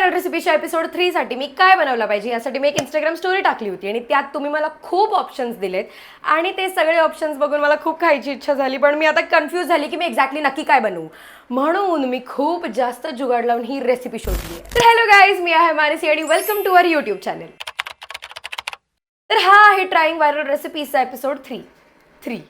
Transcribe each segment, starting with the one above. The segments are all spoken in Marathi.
व्हायरल रेसिपीच्या एपिसोड 3 साठी मी काय बनवलं पाहिजे यासाठी मी एक इंस्टाग्राम स्टोरी टाकली होती आणि त्यात तुम्ही मला खूप ऑप्शन्स दिलेत आणि ते सगळे ऑप्शन्स बघून मला खूप खायची इच्छा झाली, पण मी आता कन्फ्यूज झाली की मी एक्झॅक्टली नक्की काय बनवू. म्हणून मी खूप जास्त जुगाड लावून ही रेसिपी शोधली. तर हॅलो गाईज, मी आहे मानसी आणि welcome to our YouTube channel. तर हा आहे ट्राईंग व्हायरल रेसिपीचा एपिसोड 3.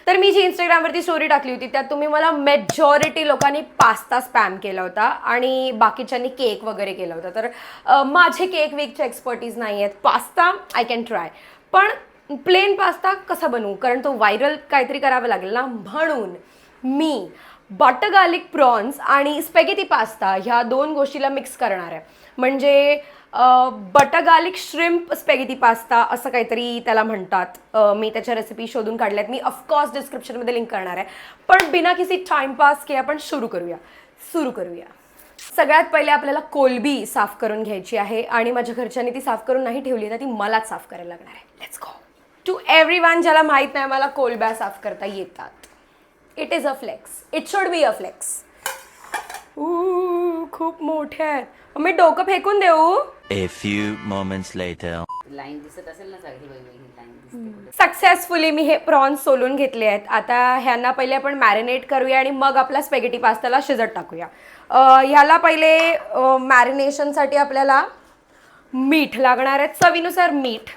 तर मी जी इंस्टाग्रामवरती स्टोरी टाकली होती त्यात तुम्ही मला मेजॉरिटी लोकांनी पास्ता स्पॅम केला होता आणि बाकीच्यांनी केक वगैरे केला होता. तर माझे केक वीकचे एक्सपर्टीज नाही आहेत. पास्ता आय कॅन ट्राय, पण प्लेन पास्ता कसा बनवू, कारण तो व्हायरल काहीतरी करावं लागेल ना. म्हणून मी बटर गार्लिक प्रॉन्स आणि स्पॅगेटी पास्ता ह्या दोन गोष्टीला मिक्स करणार आहे. म्हणजे butter garlic shrimp spaghetti pasta असं काहीतरी त्याला म्हणतात. मी त्याच्या रेसिपी शोधून काढल्यात. मी ऑफकोर्स डिस्क्रिप्शनमध्ये लिंक करणार आहे. पण बिना किसी टाइमपास के आपण सुरू करूया. सगळ्यात पहिले आपल्याला कोलबी साफ करून घ्यायची आहे आणि माझ्या घरच्यांनी ती साफ करून नाही ठेवली तर ती मलाच साफ करायला लागणार आहे. Let's go. टू एव्हरीवन ज्याला माहीत नाही मला कोलब्या साफ करता येतात, it is a flex. It should be a flex. खूप मोठे आहेत. मी डोकं फेकून देऊ? A few moments later. Line दिसत असेल ना, सगळी वेगवेगळी लाईन दिसते. सक्सेसफुली मी हे प्रॉन्स सोलून घेतले आहेत. आता ह्यांना पहिले आपण मॅरिनेट करूया आणि मग आपला स्पॅगेटी पास्ताला शिजत टाकूया. ह्याला पहिले मॅरिनेशनसाठी आपल्याला मीठ लागणार आहे, चवीनुसार मीठ.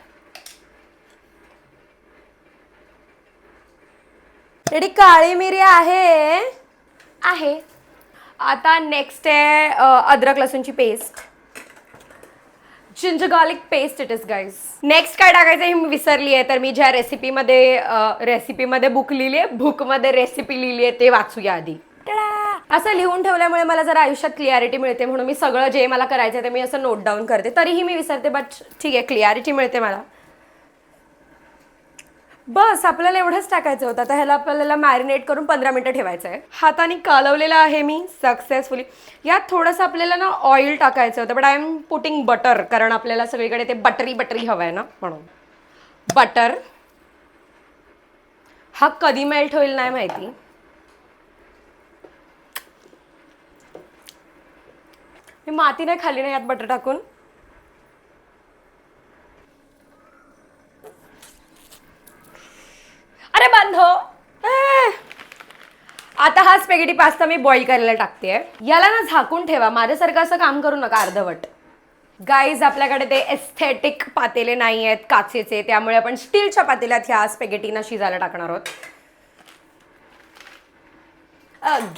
रेडी. काळी मिरी आहे. आता नेक्स्ट आहे अद्रक लसूणची paste, ginger garlic paste. It is guys. Next काय टाकायचं हे मी विसरली आहे, तर मी ज्या रेसिपीमध्ये बुकमध्ये रेसिपी लिहिली आहे ते वाचूया आधी. असं लिहून ठेवल्यामुळे मला जरा आयुष्यात क्लिअरिटी मिळते, म्हणून मी सगळं जे मला करायचं ते मी असं नोट डाऊन करते. तरीही मी विसरते, बट ठीक आहे, क्लिअरिटी मिळते मला. बस आपल्याला एवढंच टाकायचं होतं. आता ह्याला आपल्याला मॅरिनेट करून 15 मिनटं ठेवायचं आहे. हाताने कालवलेलं आहे मी सक्सेसफुली. यात थोडंसं आपल्याला ना ऑइल टाकायचं होतं, but I am putting butter, कारण आपल्याला सगळीकडे ते बटरी हवं आहे ना, म्हणून बटर. हा कधी मेल्ट होईल नाही माहिती. मी माती नाही खाली ना यात बटर टाकून. अरे बंद हो. आता हा स्पॅगेटी पास्ता मी बॉईल करायला टाकते. याला ना झाकून ठेवा. माझ्यासारखं असं काम करू नका अर्धवट. गाईज, आपल्याकडे ते एस्थेटिक पातेले नाही आहेत काचेचे, त्यामुळे आपण स्टीलच्या पातेल्यात ह्या स्पॅगेटीना शिजायला टाकणार आहोत.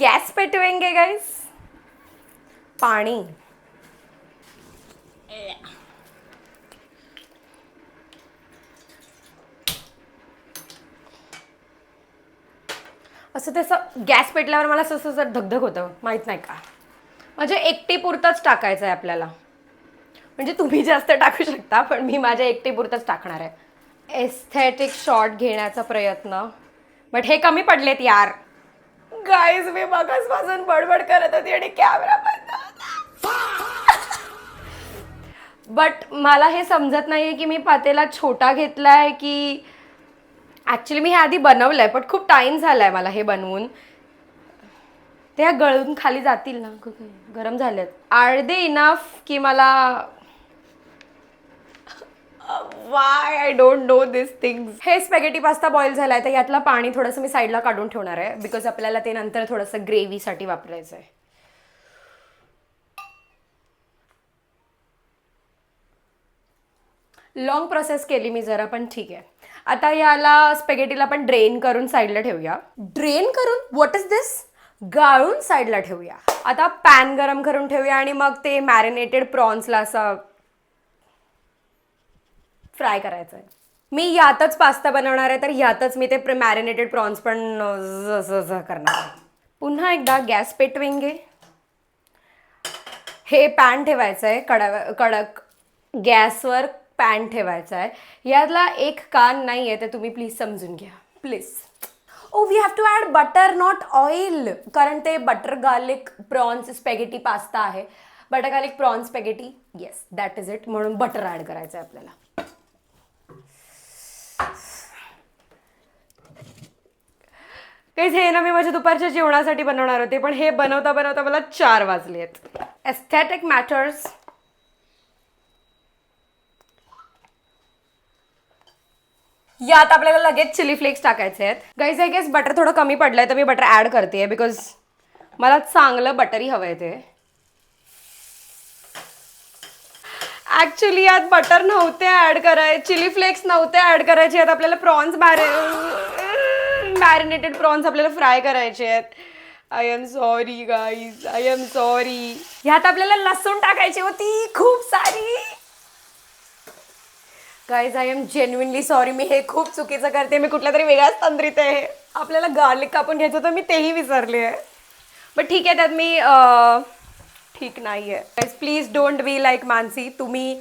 गॅस पेटवेंगे गाईज. पाणी. असं तसं गॅस पेटल्यावर मला असं धगधग होतं, माहीत नाही का. म्हणजे एकटी पुरतंच टाकायचं आहे आपल्याला. म्हणजे तुम्ही जास्त टाकू शकता, पण मी माझ्या एकटी पुरतंच टाकणार आहे. एस्थेटिक शॉट घेण्याचा प्रयत्न, बट हे कमी पडलेत यार. गाईज, मी मगाचपासून बडबड करत होती आणि कॅमेरा बंद होता. बट मला हे समजत नाहीये की मी पातेला छोटा घेतलाय की ॲक्च्युली मी हे आधी बनवलं आहे, पण खूप टाईम झाला आहे मला हे बनवून. ते गळून खाली जातील ना, गरम झालेत. आर दे इनफ की मला Y I don't know this things. हे स्पॅगेटी पास्ता बॉईल झाला आहे, तर यातलं पाणी थोडंसं मी साईडला काढून ठेवणार आहे, बिकॉज आपल्याला ते नंतर थोडंसं ग्रेव्हीसाठी वापरायचं आहे. लॉंग प्रोसेस केली मी जरा, पण ठीक आहे. आता याला स्पॅगेटीला आपण ड्रेन करून साईडला ठेवूया. ड्रेन करून? व्हॉट इज दिस? गाळून साईडला ठेवूया. आता पॅन गरम करून ठेवूया आणि मग ते मॅरिनेटेड प्रॉन्सला असं फ्राय करायचं आहे. मी यातच पास्ता बनवणार आहे, तर यातच मी ते मॅरिनेटेड प्रॉन्स पण करणार आहे. पुन्हा एकदा गॅस पेटवेंगे. हे पॅन ठेवायचं आहे कडक गॅसवर. पॅन ठेवायचा आहे. यातला एक कान नाही आहे, तर तुम्ही प्लीज समजून घ्या please. We have to add butter not oil, कारण ते butter garlic prawns spaghetti pasta आहे. Butter garlic prawns spaghetti, yes that is it. म्हणून बटर ॲड करायचं आहे आपल्याला. हे ना मी माझ्या दुपारच्या जेवणासाठी बनवणार होते, पण हे बनवता बनवता मला 4 वाजले आहेत. एस्थेटिक मॅटर्स यात आपल्याला लगेच चिली फ्लेक्स टाकायचे आहेत. गाईज आय गेस बटर थोडं कमी पडलंय तर मी बटर ऍड करते बिकॉज मला चांगलं बटरी हवंय ते. ऍक्च्युली यात बटर नव्हते ऍड करायचे, चिली फ्लेक्स नव्हते ऍड करायचे आहेत. आपल्याला प्रॉन्स मॅरिनेटेड प्रॉन्स आपल्याला फ्राय करायचे आहेत. I am sorry guys, I am sorry. ह्यात आपल्याला लसूण टाकायची होती खूप सारी. Guys I am genuinely sorry. मी हे खूप चुकीचं करते. मी कुठल्या तरी वेगळ्याच तंद्रीत आहे. आपल्याला गार्लिक कापून घ्यायचं होतं, मी तेही विसरले आहे. बट ठीक आहे, त्यात मी ठीक नाही आहे. Guys please don't be like Mansi. तुम्ही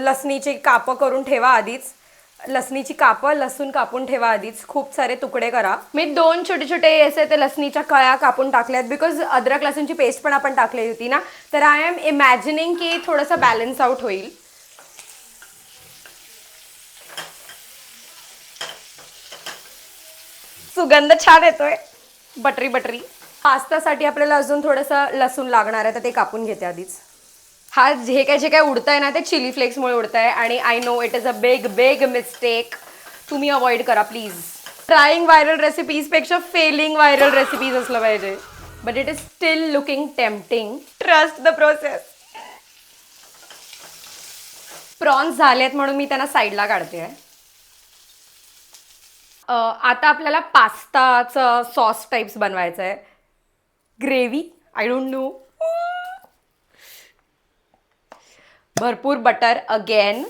लसणीची कापं करून ठेवा आधीच. लसणीची कापं, लसूण कापून ठेवा आधीच. खूप सारे तुकडे करा. मी 2 छोटे छोटे असे ते लसणीच्या कळ्या कापून टाकल्यात बिकॉज अद्रक लसूणची पेस्ट पण आपण टाकली होती ना. तर आय एम इमॅजिनिंग की थोडंसं बॅलन्स आउट होईल. सुगंध छान येतोय, बटरी बटरी. पास्तासाठी आपल्याला अजून थोडंसं लसूण लागणार आहे तर ते कापून घेते आधीच. हा जे काय उडतंय ना ते चिली फ्लेक्समुळे उडतंय आणि I know it is a big mistake. तुम्ही अवॉइड करा प्लीज. ट्राईंग व्हायरल रेसिपीजपेक्षा फेलिंग व्हायरल रेसिपीज असलं पाहिजे. But it is still looking tempting. Trust the process. Prawns झालेत म्हणून मी त्यांना साईडला काढते. आता आपल्याला पास्ताचं सॉस टाईप्स बनवायचं आहे. Gravy, I don't know. भरपूर बटर अगेन.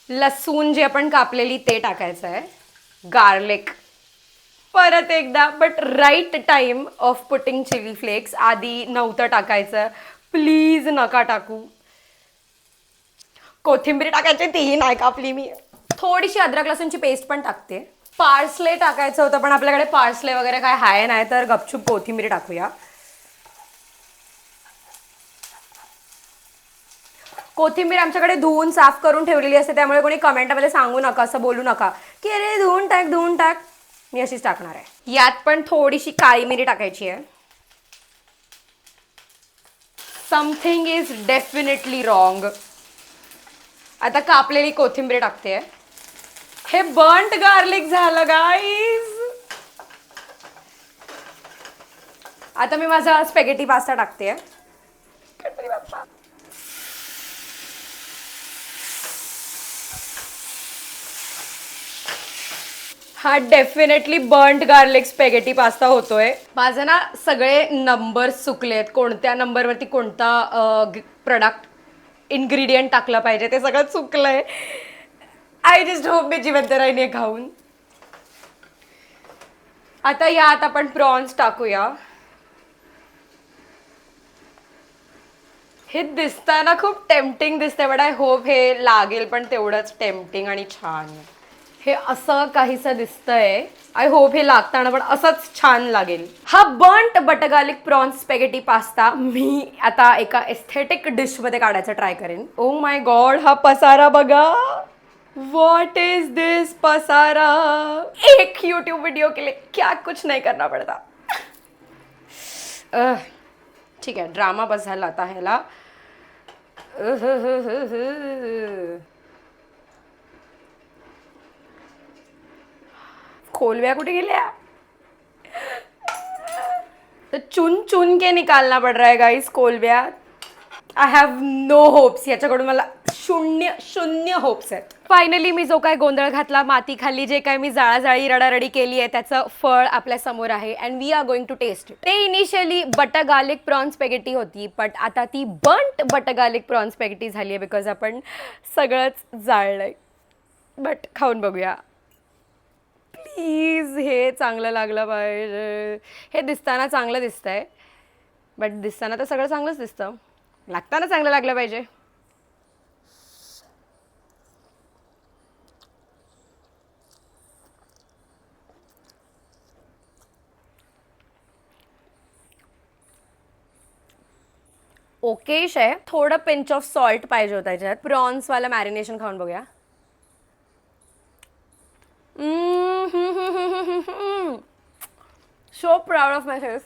लसूण जे आपण कापलेली ते टाकायचं आहे. गार्लिक परत एकदा. But right time of putting chilli flakes. आधी नव्हतं टाकायचं. प्लीज नका टाकू. कोथिंबीर टाकायची, तीही नाही कापली मी. थोडीशी अद्रक लसूणची पेस्ट पण टाकते. पार्सले टाकायचं होतं पण आपल्याकडे पार्सले वगैरे काय हाय नाही तर गपचूप कोथिंबीर टाकूया. कोथिंबीर आमच्याकडे धुवून साफ करून ठेवलेली असते त्यामुळे कोणी कमेंटमध्ये सांगू नका, असं बोलू नका की अरे धुवून टाक. मी अशीच टाकणार आहे. यात पण थोडीशी काळी मिरी टाकायची आहे. Something is definitely wrong. आता कापलेली कोथिंबीर टाकते. हे बर्न्ट गार्लिक झालं गाईज. आता मी माझा स्पॅगेटी पास्ता टाकते. हा definitely burnt garlic spaghetti pasta होतोय. माझं ना सगळे नंबर चुकलेत. कोणत्या नंबरवरती कोणता प्रोडक्ट इन्ग्रेडियंट टाकलं पाहिजे ते सगळं चुकलंय. आय जस्ट होप मी जिवंत राहिने खाऊन. आता यात आपण प्रॉन्स टाकूया. हे दिसताना खूप टेम्पटिंग दिसतंय बट आय होप हे लागेल पण तेवढंच टेम्पटिंग आणि छान. हे असं काहीसं दिसतंय. आय होप हे लागताना पण असंच छान लागेल. हा burnt butter garlic prawns spaghetti pasta मी आता एका एस्थेटिक डिशमध्ये काढायचं ट्राय करेन. ओ माय गॉड, हा पसारा बघा. व्हॉट इज दिस पसारा. एक यूट्यूब वीडियो के लिए क्या कुछ नहीं करना पड़ता. ठीक आहे, ड्रामा बस झाला आता ह्याला. खोलव्या कुठे गेल्या. तो चुन चुन के निकालना पड़ रहा है गाइस कोलव्या. I have no hopes. याच्याकडून मला शून्य होप्स आहेत. फायनली मी जो काय गोंधळ घातला, माती खाल्ली, जे काय मी जाळाजाळी रडारडी केली आहे त्याचं फळ आपल्या समोर आहे and we are going to taste it. ते initially butter garlic prawns spaghetti होती बट आता ती burnt butter garlic prawns spaghetti झाली आहे बिकॉज आपण सगळंच जाळलंय. बट खाऊन बघूया प्लीज. हे चांगलं लागलं पाहिजे. हे दिसताना चांगलं दिसतंय बट दिसताना तर सगळं चांगलंच दिसतं. लागताना चांगलं लागलं पाहिजे. ओकेश आहे. थोडं पिंच ऑफ सॉल्ट पाहिजे होतं त्याच्यात. प्रॉन्सवाला मॅरिनेशन खाऊन बघूया. So proud of my self.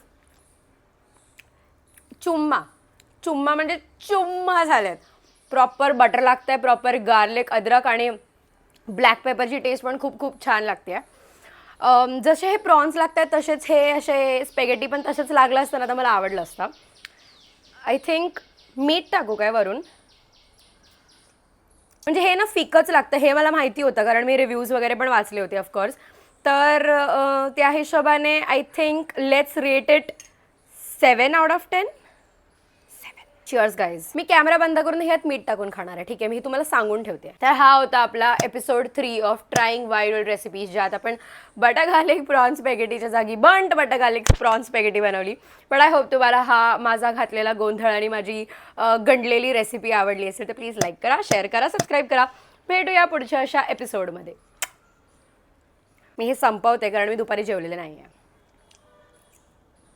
चुम्मा म्हणजे चुम्मा झालेत. प्रॉपर बटर लागतंय, प्रॉपर गार्लिक, अद्रक आणि ब्लॅक पेपरची टेस्ट पण खूप खूप छान लागते. जसे हे प्रॉन्स लागत आहेत तसेच हे असे स्पेगेटी पण तसेच लागलं असतं ना तर मला आवडलं असतं. आय थिंक मीठ टाकू काय वरून, म्हणजे हे ना फिकच लागतं हे मला माहिती होतं कारण मी रिव्ह्यूज वगैरे पण वाचले होते ऑफकोर्स. तर त्या हिशोबाने I think let's rate it 7/10. Cheers guys. Me camera बंद करून ह्यात मीठ टाकून खाणार आहे, ठीक आहे. मी तुम्हाला सांगून ठेवते. तर हा होता आपला episode 3 of trying wild recipes, ज्यात आपण बटर गार्लिक प्रॉन्स स्पॅगेटीच्या जागी बंट बटर गार्लिक प्रॉन्स स्पॅगेटी बनवली. पण आय होप तुम्हाला हा माझा घातलेला गोंधळ आणि माझी गंडलेली रेसिपी आवडली असेल तर प्लीज लाईक करा, शेअर करा, सबस्क्राईब करा. भेटूया पुढच्या अशा एपिसोडमध्ये. मी हे संपवते कारण मी दुपारी जेवलेले नाही आहे.